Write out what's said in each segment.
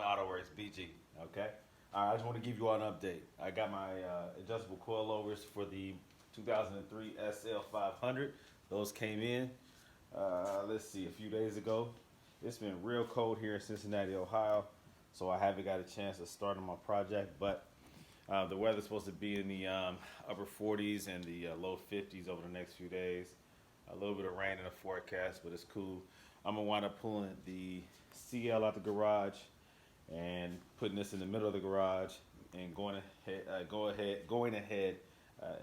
Autoworks BG. Okay. I just want to give you all an update. I got my adjustable coilovers for the 2003 Sl500. Those came in, let's see, a few days ago. It's been real cold here in Cincinnati, Ohio, so I haven't got a chance to start on my project, but the weather's supposed to be in the upper 40s and the low 50s over the next few days. A little bit of rain in the forecast, but it's cool. I'm gonna wind up pulling the CL out the garage and putting this in the middle of the garage and going ahead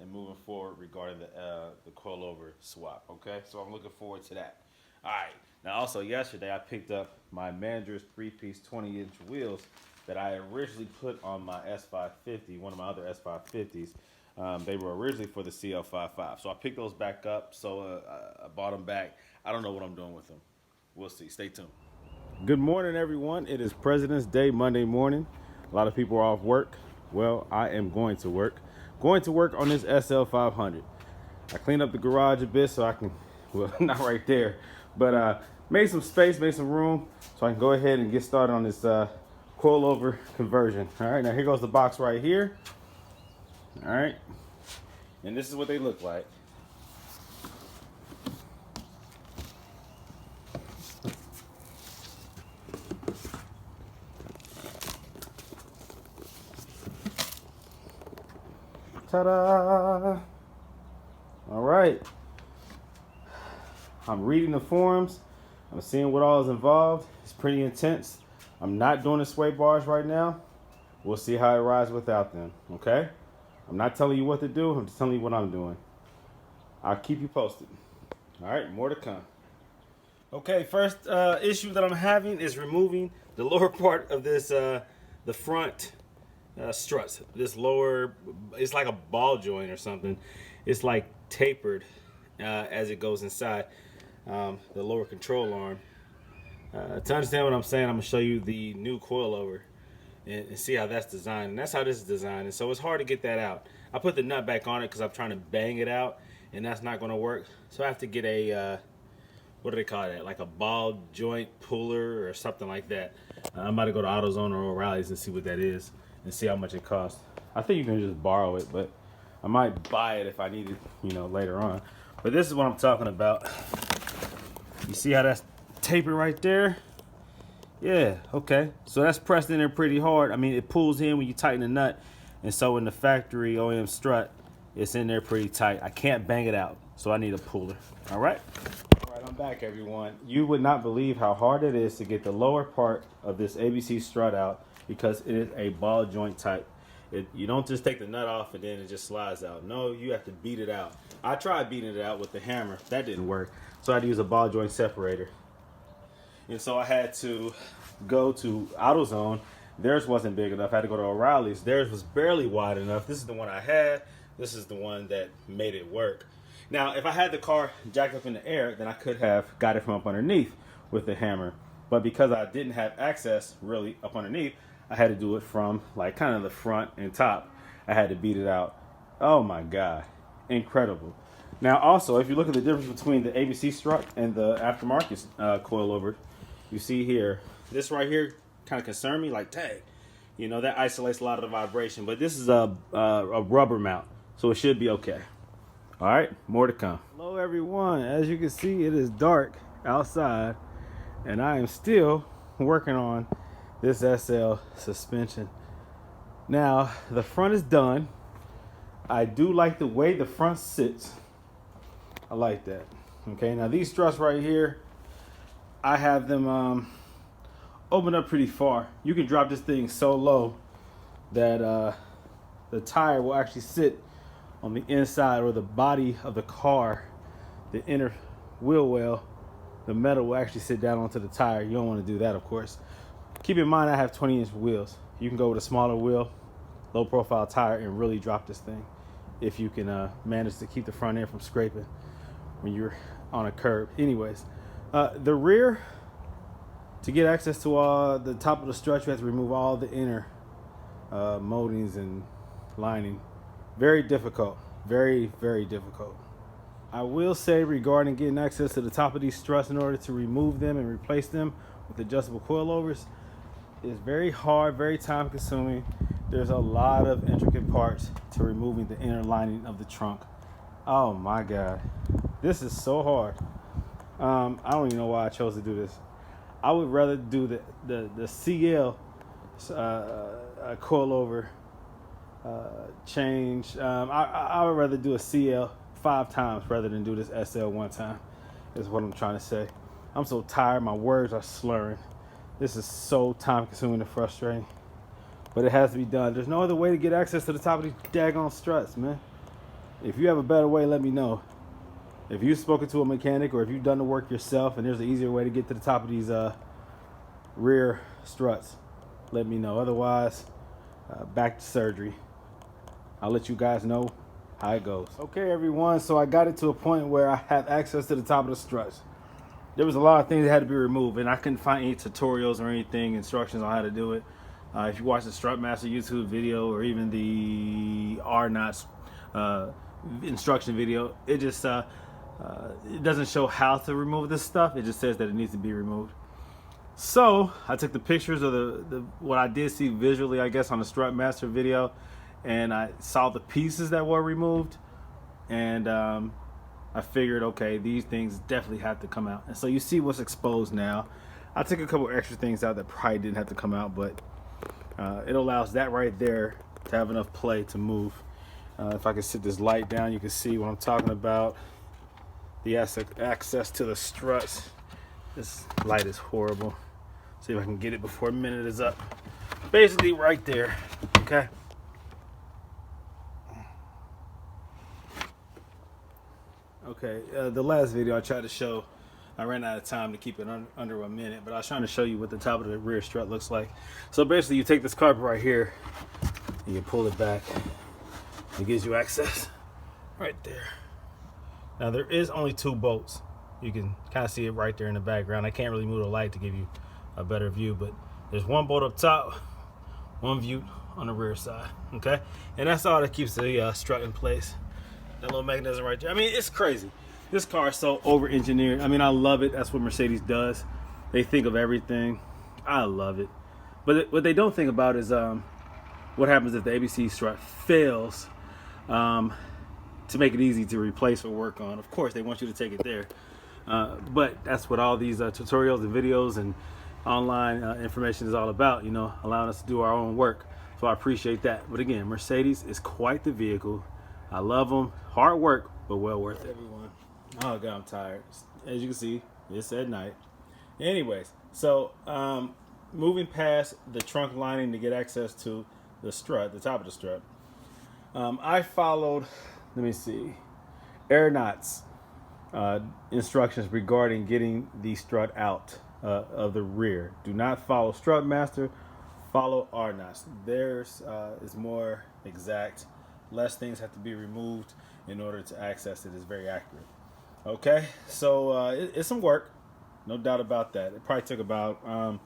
and moving forward regarding the coilover swap. Okay, so I'm looking forward to that. All right. Now, also yesterday I picked up my manager's 3-piece 20-inch wheels that I originally put on my S550, one of my other S550s. They were originally for the Sl500, so I picked those back up. So I bought them back. I don't know what I'm doing with them. We'll see. Stay tuned. Good morning, everyone. It is President's Day, Monday morning. A lot of people are off work. Well, I am going to work. Going to work on this Sl500. I cleaned up the garage a bit so I can, well, not right there, but made some space, made some room so I can go ahead and get started on this coilover conversion. All right, now here goes the box right here. All right, and this is what they look like. Ta-da! All right. I'm reading the forums. I'm seeing what all is involved. It's pretty intense. I'm not doing the sway bars right now. We'll see how it rides without them, okay? I'm not telling you what to do. I'm just telling you what I'm doing. I'll keep you posted. All right, more to come. Okay, first issue that I'm having is removing the lower part of this, the front struts. This lower, it's like a ball joint or something. It's like tapered as it goes inside the lower control arm. To understand what I'm saying, I'm gonna show you the new coilover and see how that's designed. And that's how this is designed. And so it's hard to get that out. I put the nut back on it because I'm trying to bang it out, and that's not gonna work. So I have to get a what do they call that? Like a ball joint puller or something like that. I'm about to go to AutoZone or O'Reilly's and see what that is and see how much it costs. I think you can just borrow it, but I might buy it if I need it, you know, later on. But this is what I'm talking about. You see how that's tapered right there? Yeah, okay. So that's pressed in there pretty hard. I mean, it pulls in when you tighten the nut. And so in the factory OEM strut, it's in there pretty tight. I can't bang it out, so I need a puller. All right? All right, I'm back, everyone. You would not believe how hard it is to get the lower part of this ABC strut out because it is a ball joint type. You don't just take the nut off and then it just slides out. No, you have to beat it out. I tried beating it out with the hammer. That didn't work. So I had to use a ball joint separator. And so I had to go to AutoZone. Theirs wasn't big enough. I had to go to O'Reilly's. Theirs was barely wide enough. This is the one I had. This is the one that made it work. Now, if I had the car jacked up in the air, then I could have got it from up underneath with the hammer. But because I didn't have access really up underneath, I had to do it from like kind of the front and top. I had to beat it out. Oh my God, incredible. Now also, if you look at the difference between the ABC strut and the aftermarket coilover, you see here, this right here kind of concerned me, like, dang, you know, that isolates a lot of the vibration, but this is a rubber mount, so it should be okay. All right, more to come. Hello everyone, as you can see, it is dark outside, and I am still working on this SL suspension. Now, the front is done. I do like the way the front sits. I like that. Okay, now these struts right here, I have them open up pretty far. You can drop this thing so low that the tire will actually sit on the inside or the body of the car. The inner wheel well, the metal will actually sit down onto the tire. You don't want to do that, of course. Keep in mind I have 20-inch wheels. You can go with a smaller wheel, low profile tire, and really drop this thing if you can manage to keep the front end from scraping when you're on a curb. Anyways, the rear, to get access to the top of the strut, you have to remove all the inner moldings and lining. Very difficult. Very, very difficult. I will say regarding getting access to the top of these struts in order to remove them and replace them with adjustable coilovers, is very hard, very time consuming. There's a lot of intricate parts to removing the inner lining of the trunk. Oh my God, this is so hard. I don't even know why I chose to do this. I would rather do the CL coilover change. I would rather do a CL 5 times rather than do this SL 1 time, is what I'm trying to say. I'm so tired, my words are slurring. This is so time consuming and frustrating, but it has to be done. There's no other way to get access to the top of these daggone struts, man. If you have a better way, let me know. If you've spoken to a mechanic or if you've done the work yourself and there's an easier way to get to the top of these rear struts, let me know. Otherwise, back to surgery. I'll let you guys know how it goes. Okay, everyone, so I got it to a point where I have access to the top of the struts. There was a lot of things that had to be removed, and I couldn't find any tutorials or anything, instructions on how to do it. If you watch the Strutmaster YouTube video or even the R230 instruction video, it just it doesn't show how to remove this stuff. It just says that it needs to be removed. So I took the pictures of the what I did see visually, I guess, on the Strutmaster video, and I saw the pieces that were removed, and I figured, okay, these things definitely have to come out. And so you see what's exposed now. I took a couple extra things out that probably didn't have to come out, but it allows that right there to have enough play to move. If I can sit this light down, you can see what I'm talking about. The access to the struts. This light is horrible. See if I can get it before a minute is up. Basically right there, okay? Okay, the last video I tried to show, I ran out of time to keep it under 1 minute, but I was trying to show you what the top of the rear strut looks like. So basically you take this carpet right here, and you pull it back. It gives you access right there. Now there is only 2 bolts. You can kind of see it right there in the background. I can't really move the light to give you a better view, but there's 1 bolt up top, 1 view on the rear side, okay? And that's all that keeps the strut in place. That little mechanism right there. I mean, it's crazy. This car is so over-engineered. I mean, I love it. That's what Mercedes does. They think of everything. I love it. But what they don't think about is what happens if the ABC strut fails, to make it easy to replace or work on. Of course, they want you to take it there. But that's what all these tutorials and videos and online information is all about, you know, allowing us to do our own work. So I appreciate that. But again, Mercedes is quite the vehicle. I love them. Hard work, but well worth it. Everyone. Oh God, I'm tired. As you can see, it's at night. Anyways, so moving past the trunk lining to get access to the strut, the top of the strut, I followed, let me see, Aeronaut's instructions regarding getting the strut out of the rear. Do not follow Strutmaster, follow R230. Theirs is more exact. Less things have to be removed in order to access it. It's very accurate. Okay, so it's some work, no doubt about that. It probably took about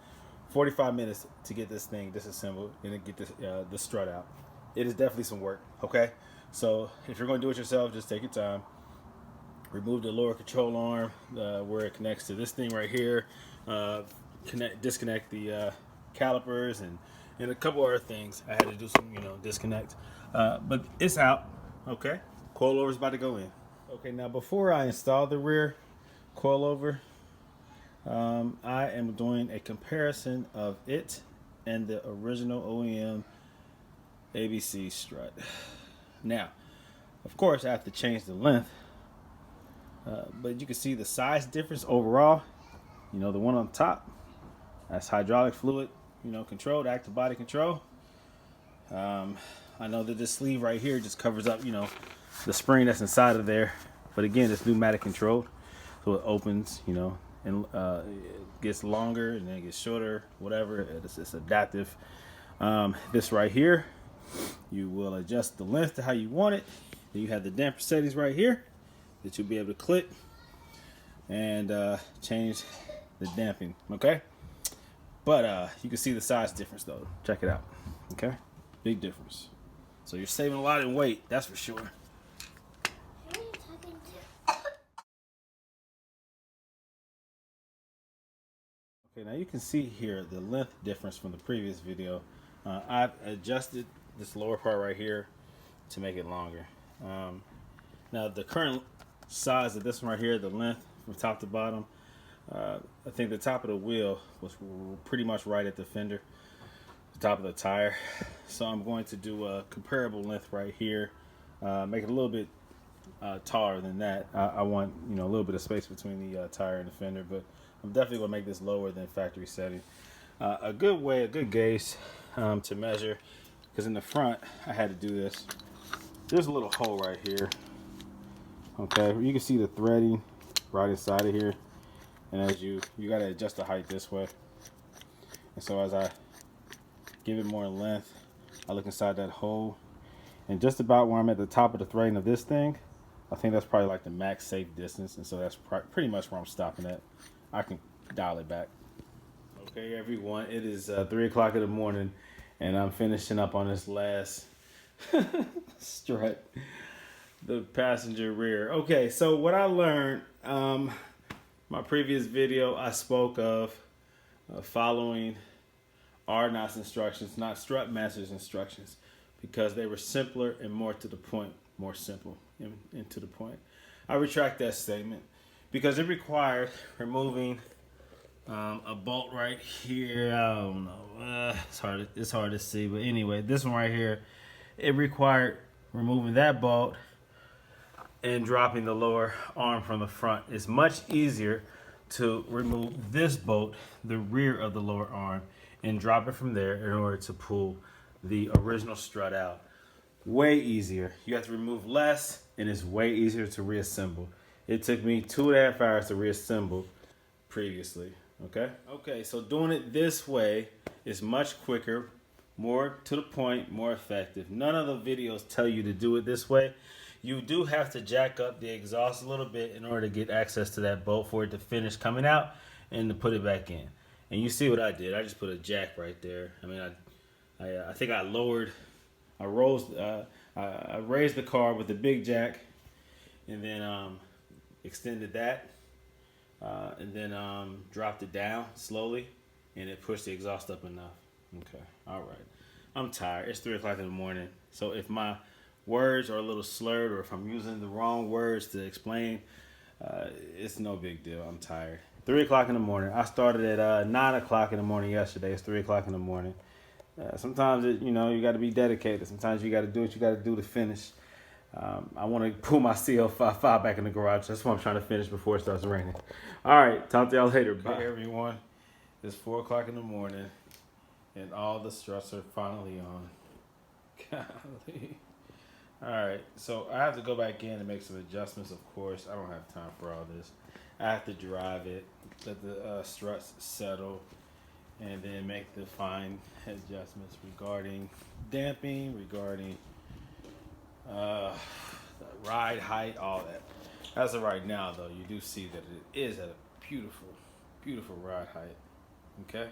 45 minutes to get this thing disassembled and to get this, the strut out. It is definitely some work, okay? So if you're going to do it yourself, just take your time. Remove the lower control arm where it connects to this thing right here. Disconnect the calipers and a couple other things. I had to do some, disconnect. But it's out, okay? Coilover's about to go in. Okay, now before I install the rear coilover, I am doing a comparison of it and the original OEM ABC strut. Now, of course, I have to change the length, but you can see the size difference overall. The one on top, that's hydraulic fluid, controlled, active body control. I know that this sleeve right here just covers up, the spring that's inside of there. But again, it's pneumatic controlled, so it opens, and it gets longer and then it gets shorter, whatever. It's adaptive. This right here, you will adjust the length to how you want it. Then you have the damper settings right here that you'll be able to click and change the damping, okay? But you can see the size difference though. Check it out, okay? Big difference. So you're saving a lot in weight, that's for sure. Okay, now you can see here the length difference from the previous video. I've adjusted this lower part right here to make it longer. Now the current size of this one right here, the length from top to bottom, I think the top of the wheel was pretty much right at the fender, the top of the tire. So I'm going to do a comparable length right here, make it a little bit taller than that. I want, you know, a little bit of space between the tire and the fender, but I'm definitely gonna make this lower than factory setting. A good gauge to measure, because in the front I had to do this. There's a little hole right here. Okay, you can see the threading right inside of here, and as you gotta adjust the height this way. And so as I give it more length, I look inside that hole, and just about where I'm at the top of the threading of this thing, I think that's probably like the max safe distance, and so that's pretty much where I'm stopping at. I can dial it back. Okay, everyone, it is 3 o'clock in the morning, and I'm finishing up on this last strut, the passenger rear. Okay, so what I learned, my previous video, I spoke of following R-Knot's instructions, not Strut Master's instructions, because they were simpler and more to the point, more simple and to the point. I retract that statement because it required removing a bolt right here. I don't know, it's hard to see, but anyway, this one right here, it required removing that bolt and dropping the lower arm from the front. It's much easier to remove this bolt, the rear of the lower arm, and drop it from there in order to pull the original strut out. Way easier. You have to remove less, and it's way easier to reassemble. It took me 2.5 hours to reassemble previously. Okay, so doing it this way is much quicker, more to the point, more effective. None of the videos tell you to do it this way. You do have to jack up the exhaust a little bit in order to get access to that bolt for it to finish coming out and to put it back in. And you see what I did. I just put a jack right there. I mean, I think I raised the car with the big jack, and then extended that, and then dropped it down slowly, and it pushed the exhaust up enough. Okay, all right. I'm tired. It's 3 o'clock in the morning, so if my words are a little slurred or if I'm using the wrong words to explain, it's no big deal. I'm tired. 3 o'clock in the morning. I started at 9 o'clock in the morning yesterday. It's 3 o'clock in the morning. Sometimes, you got to be dedicated. Sometimes you got to do what you got to do to finish. I want to pull my Sl500 back in the garage. That's what I'm trying to finish before it starts raining. All right, talk to y'all later. Bye, everyone. It's 4 o'clock in the morning, and all the struts are finally on. Golly. All right, so I have to go back in and make some adjustments, of course. I don't have time for all this. I have to drive it, let the struts settle, and then make the fine adjustments regarding damping, regarding the ride height, all that. As of right now, though, you do see that it is at a beautiful, beautiful ride height. Okay,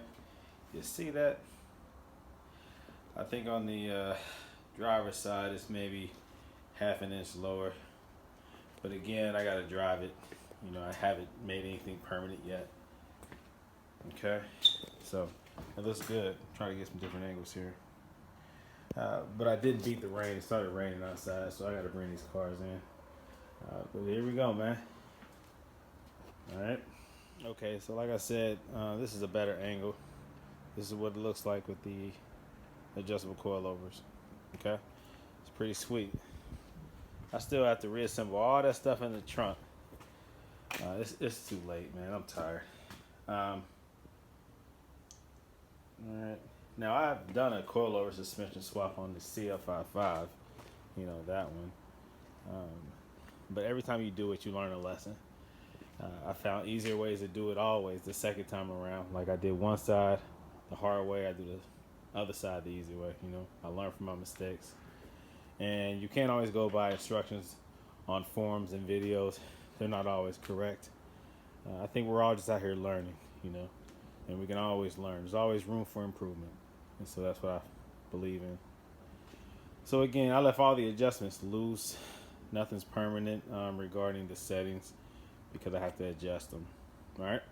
you see that? I think on the driver's side, it's maybe half an inch lower. But again, I gotta drive it. I haven't made anything permanent yet. Okay, so it looks good. I'm trying to get some different angles here. But I did beat the rain. It started raining outside, so I gotta bring these cars in. But here we go, man. All right. Okay, so like I said, this is a better angle. This is what it looks like with the adjustable coilovers. Okay, it's pretty sweet. I still have to reassemble all that stuff in the trunk. It's too late, man. I'm tired. All right. Now I've done a coilover suspension swap on the Sl500, that one. But every time you do it, you learn a lesson. I found easier ways to do it always the second time around. Like I did one side the hard way, I do the other side the easy way. I learn from my mistakes. And you can't always go by instructions on forums and videos. They're not always correct. I think we're all just out here learning, and we can always learn. There's always room for improvement. And so that's what I believe in. So again, I left all the adjustments loose. Nothing's permanent regarding the settings because I have to adjust them. All right.